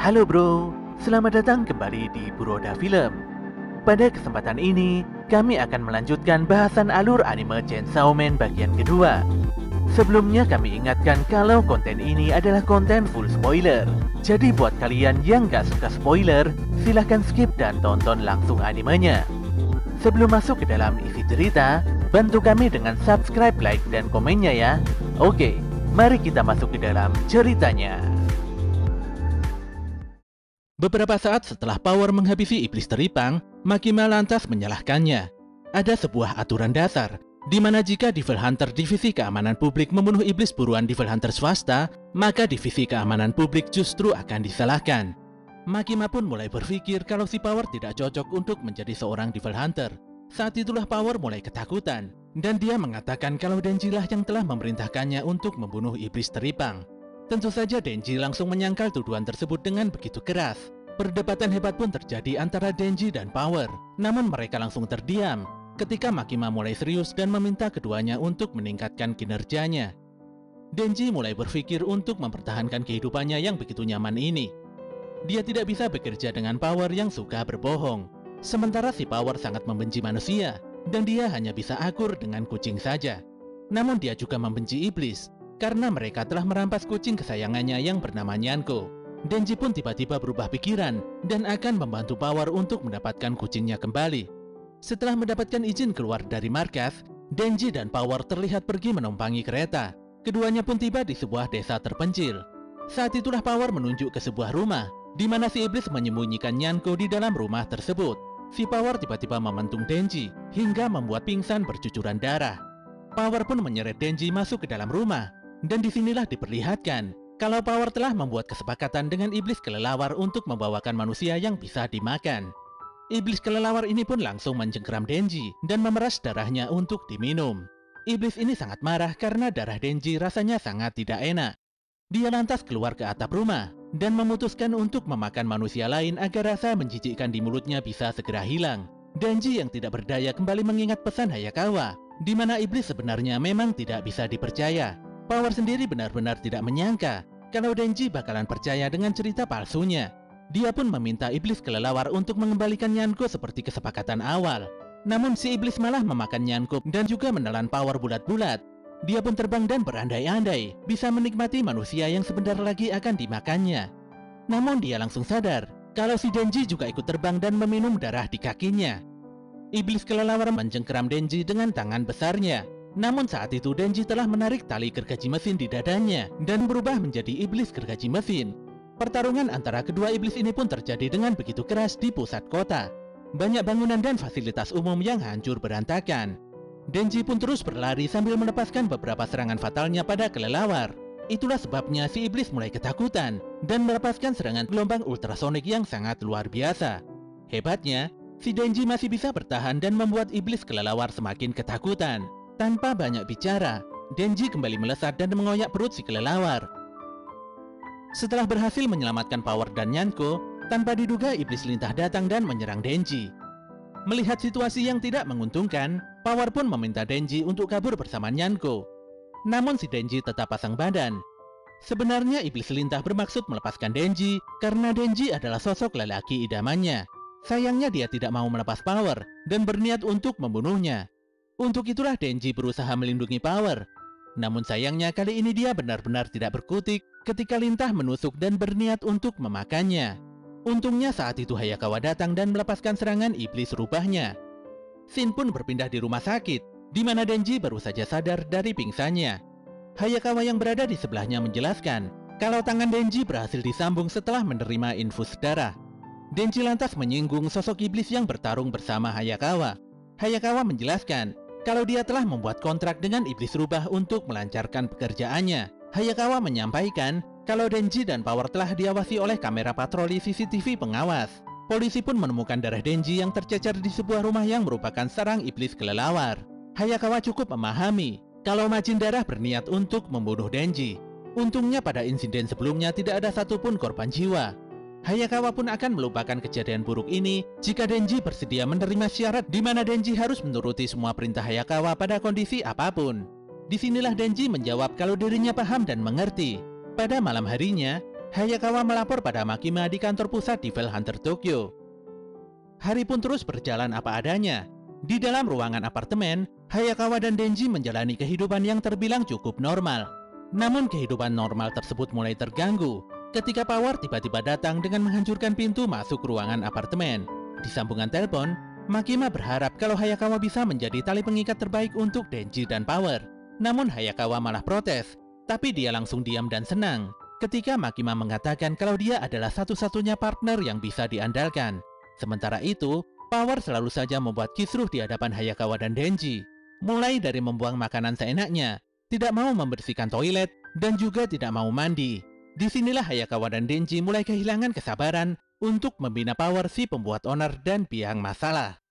Halo bro, selamat datang kembali di Buroda Film. Pada kesempatan ini, kami akan melanjutkan bahasan alur anime Chainsaw Man bagian kedua. Sebelumnya kami ingatkan kalau konten ini adalah konten full spoiler. Jadi buat kalian yang gak suka spoiler, silahkan skip dan tonton langsung animenya. Sebelum masuk ke dalam isi cerita, bantu kami dengan subscribe, like, dan komennya ya. Oke, mari kita masuk ke dalam ceritanya. Beberapa saat setelah Power menghabisi iblis teripang, Makima lantas menyalahkannya. Ada sebuah aturan dasar, di mana jika Devil Hunter Divisi Keamanan Publik membunuh iblis buruan Devil Hunter swasta, maka Divisi Keamanan Publik justru akan disalahkan. Makima pun mulai berpikir kalau si Power tidak cocok untuk menjadi seorang Devil Hunter. Saat itulah Power mulai ketakutan, dan dia mengatakan kalau Denji lah yang telah memerintahkannya untuk membunuh iblis teripang. Tentu saja Denji langsung menyangkal tuduhan tersebut dengan begitu keras. Perdebatan hebat pun terjadi antara Denji dan Power. Namun mereka langsung terdiam ketika Makima mulai serius dan meminta keduanya untuk meningkatkan kinerjanya. Denji mulai berpikir untuk mempertahankan kehidupannya yang begitu nyaman ini. Dia tidak bisa bekerja dengan Power yang suka berbohong. Sementara si Power sangat membenci manusia, dan dia hanya bisa akur dengan kucing saja. Namun dia juga membenci iblis, karena mereka telah merampas kucing kesayangannya yang bernama Nyanko. Denji pun tiba-tiba berubah pikiran dan akan membantu Power untuk mendapatkan kucingnya kembali. Setelah mendapatkan izin keluar dari markas, Denji dan Power terlihat pergi menumpangi kereta. Keduanya pun tiba di sebuah desa terpencil. Saat itulah Power menunjuk ke sebuah rumah, di mana si iblis menyembunyikan Nyanko di dalam rumah tersebut. Si Power tiba-tiba mementung Denji hingga membuat pingsan bercucuran darah. Power pun menyeret Denji masuk ke dalam rumah. Dan disinilah diperlihatkan kalau Power telah membuat kesepakatan dengan iblis kelelawar untuk membawakan manusia yang bisa dimakan. Iblis kelelawar ini pun langsung mencengkeram Denji dan memeras darahnya untuk diminum. Iblis ini sangat marah karena darah Denji rasanya sangat tidak enak. Dia lantas keluar ke atap rumah dan memutuskan untuk memakan manusia lain agar rasa menjijikkan di mulutnya bisa segera hilang. Denji yang tidak berdaya kembali mengingat pesan Hayakawa, di mana iblis sebenarnya memang tidak bisa dipercaya. Power sendiri benar-benar tidak menyangka kalau Denji bakalan percaya dengan cerita palsunya. Dia pun meminta iblis kelelawar untuk mengembalikan Nyanko seperti kesepakatan awal. Namun si iblis malah memakan Nyanko dan juga menelan Power bulat-bulat. Dia pun terbang dan berandai-andai bisa menikmati manusia yang sebentar lagi akan dimakannya. Namun dia langsung sadar kalau si Denji juga ikut terbang dan meminum darah di kakinya. Iblis kelelawar mencengkeram Denji dengan tangan besarnya. Namun saat itu Denji telah menarik tali gergaji mesin di dadanya dan berubah menjadi iblis gergaji mesin. Pertarungan antara kedua iblis ini pun terjadi dengan begitu keras di pusat kota. Banyak bangunan dan fasilitas umum yang hancur berantakan. Denji pun terus berlari sambil melepaskan beberapa serangan fatalnya pada kelelawar. Itulah sebabnya si iblis mulai ketakutan dan melepaskan serangan gelombang ultrasonik yang sangat luar biasa. Hebatnya, si Denji masih bisa bertahan dan membuat iblis kelelawar semakin ketakutan. Tanpa banyak bicara, Denji kembali melesat dan mengoyak perut si kelelawar. Setelah berhasil menyelamatkan Power dan Nyanko, tanpa diduga iblis lintah datang dan menyerang Denji. Melihat situasi yang tidak menguntungkan, Power pun meminta Denji untuk kabur bersama Nyanko. Namun si Denji tetap pasang badan. Sebenarnya iblis lintah bermaksud melepaskan Denji karena Denji adalah sosok lelaki idamannya. Sayangnya dia tidak mau melepas Power dan berniat untuk membunuhnya. Untuk itulah Denji berusaha melindungi Power. Namun sayangnya kali ini dia benar-benar tidak berkutik ketika lintah menusuk dan berniat untuk memakannya. Untungnya saat itu Hayakawa datang dan melepaskan serangan iblis rubahnya. Shin pun berpindah di rumah sakit, di mana Denji baru saja sadar dari pingsannya. Hayakawa yang berada di sebelahnya menjelaskan kalau tangan Denji berhasil disambung setelah menerima infus darah. Denji lantas menyinggung sosok iblis yang bertarung bersama Hayakawa. Hayakawa menjelaskan kalau dia telah membuat kontrak dengan iblis rubah untuk melancarkan pekerjaannya. Hayakawa menyampaikan kalau Denji dan Power telah diawasi oleh kamera patroli CCTV pengawas. Polisi pun menemukan darah Denji yang tercecer di sebuah rumah yang merupakan sarang iblis kelelawar. Hayakawa cukup memahami kalau Majin Darah berniat untuk membunuh Denji. Untungnya pada insiden sebelumnya tidak ada satupun korban jiwa. Hayakawa pun akan melupakan kejadian buruk ini jika Denji bersedia menerima syarat di mana Denji harus menuruti semua perintah Hayakawa pada kondisi apapun. Disinilah Denji menjawab kalau dirinya paham dan mengerti. Pada malam harinya, Hayakawa melapor pada Makima di kantor pusat Devil Hunter Tokyo. Hari pun terus berjalan apa adanya. Di dalam ruangan apartemen, Hayakawa dan Denji menjalani kehidupan yang terbilang cukup normal. Namun kehidupan normal tersebut mulai terganggu ketika Power tiba-tiba datang dengan menghancurkan pintu masuk ruangan apartemen. Di sambungan telepon, Makima berharap kalau Hayakawa bisa menjadi tali pengikat terbaik untuk Denji dan Power. Namun Hayakawa malah protes, tapi dia langsung diam dan senang ketika Makima mengatakan kalau dia adalah satu-satunya partner yang bisa diandalkan. Sementara itu, Power selalu saja membuat kisruh di hadapan Hayakawa dan Denji. Mulai dari membuang makanan seenaknya, tidak mau membersihkan toilet, dan juga tidak mau mandi. Disinilah Hayakawa dan Denji mulai kehilangan kesabaran untuk membina Power si pembuat onar dan biang masalah.